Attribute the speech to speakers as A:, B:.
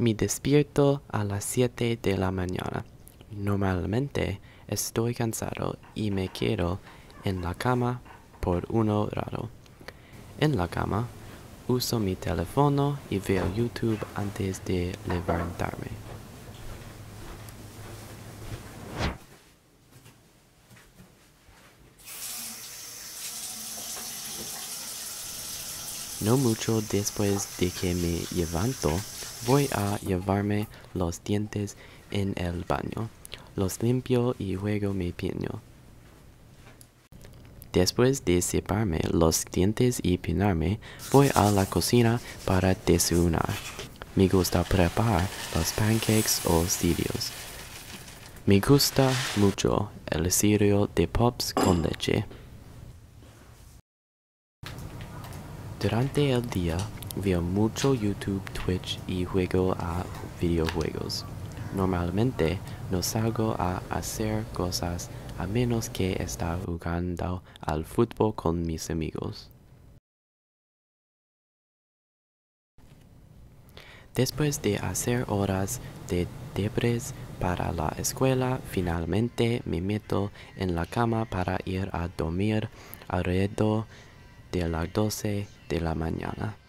A: Me despierto a las 7 de la mañana. Normalmente estoy cansado y me quedo en la cama por una hora. En la cama, uso mi teléfono y veo YouTube antes de levantarme. No mucho después de que me levanto, voy a llevarme los dientes en el baño. Los limpio y luego me peino. Después de cepillarme los dientes y peinarme, voy a la cocina para desayunar. Me gusta preparar los pancakes o cereals. Me gusta mucho el cereal de Pops con leche. Durante el día, veo mucho YouTube, Twitch y juego a videojuegos. Normalmente no salgo a hacer cosas a menos que estar jugando al fútbol con mis amigos. Después de hacer horas de deberes para la escuela, finalmente me meto en la cama para ir a dormir alrededor de las 12 de la mañana.